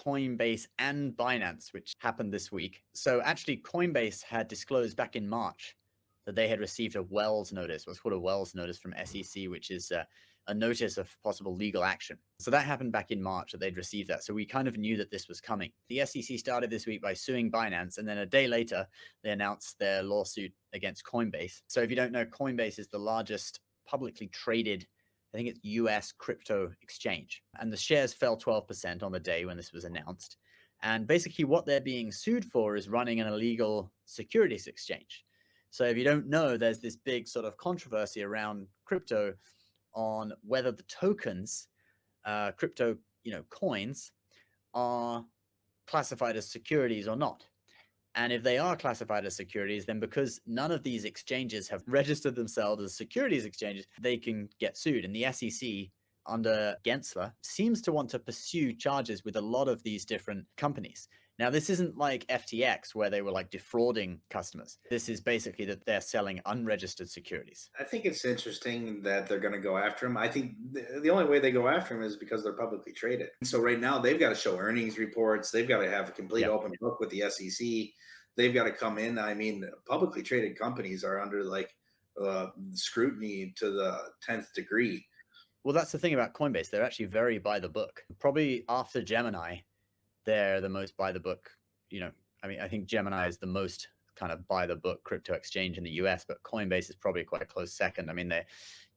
Coinbase and Binance, which happened this week. So actually, Coinbase had disclosed back in March that they had received a Wells notice, what's called a Wells notice from SEC, which is a notice of possible legal action. So that happened back in March that they'd received that. So we kind of knew that this was coming. The SEC started this week by suing Binance, and then a day later, they announced their lawsuit against Coinbase. So if you don't know, Coinbase is the largest publicly traded, I think it's US crypto exchange. And the shares fell 12% on the day when this was announced. And basically what they're being sued for is running an illegal securities exchange. So if you don't know, there's this big sort of controversy around crypto on whether the tokens, crypto, coins, are classified as securities or not. And if they are classified as securities, then because none of these exchanges have registered themselves as securities exchanges, they can get sued. And the SEC under Gensler seems to want to pursue charges with a lot of these different companies. Now, this isn't like FTX where they were like defrauding customers. This is basically that they're selling unregistered securities. I think it's interesting that they're going to go after him. I think the only way they go after him is because they're publicly traded. So right now they've got to show earnings reports. They've got to have a complete open book with the SEC. They've got to come in. I mean, publicly traded companies are under like scrutiny to the 10th degree. Well, that's the thing about Coinbase. They're actually very by the book. Probably after Gemini, they're the most by the book. I think Gemini is the most kind of by the book crypto exchange in the US, but Coinbase is probably quite a close second. I mean,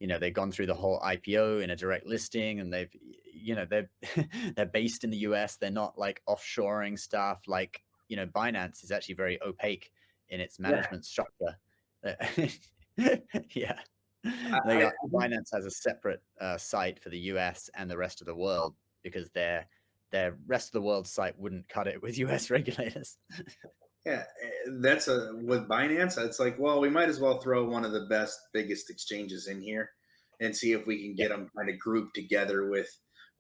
they've gone through the whole IPO in a direct listing, and they're based in the US. They're not like offshoring stuff. Like, Binance is actually very opaque in its management structure. Yeah. Binance has a separate site for the US and the rest of the world because their rest of the world site wouldn't cut it with US regulators. Yeah, that's with Binance. It's like, well, we might as well throw one of the biggest exchanges in here and see if we can get them kind of grouped together with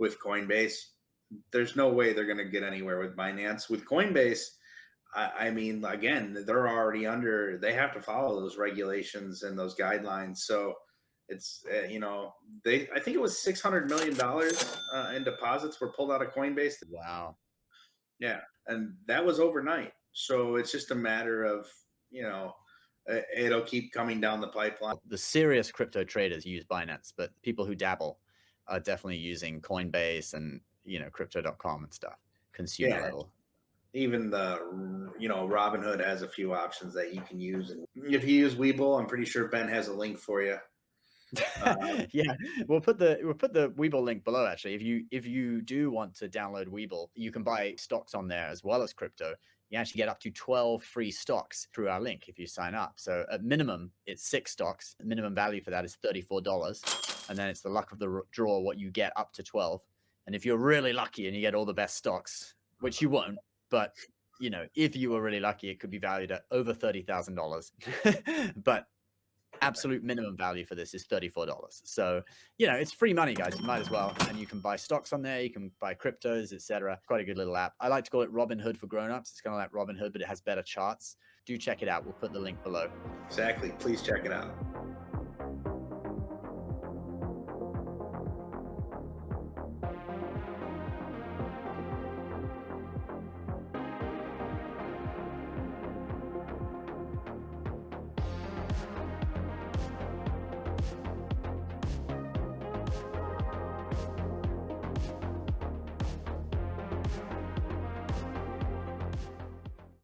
Coinbase. There's no way they're going to get anywhere with Binance. With Coinbase, I mean, again, they're already they have to follow those regulations and those guidelines. So it's, I think it was $600 million in deposits were pulled out of Coinbase. Wow. Yeah. And that was overnight. So it's just a matter of, it'll keep coming down the pipeline. The serious crypto traders use Binance, but people who dabble are definitely using Coinbase and, crypto.com and stuff, consumer level. Even Robinhood has a few options that you can use. And if you use Weeble, I'm pretty sure Ben has a link for you. Yeah, we'll put the Weeble link below. Actually, if you do want to download Weeble, you can buy stocks on there as well as crypto. You actually get up to 12 free stocks through our link if you sign up. So at minimum, it's 6 stocks. The minimum value for that is $34, and then it's the luck of the draw what you get up to 12. And if you're really lucky and you get all the best stocks, which you won't, but if you were really lucky, it could be valued at over $30,000. But absolute minimum value for this is $34. So, it's free money, guys. You might as well. And you can buy stocks on there. You can buy cryptos, etc. Quite a good little app. I like to call it Robinhood for grown-ups. It's kind of like Robinhood, but it has better charts. Do check it out. We'll put the link below. Exactly. Please check it out.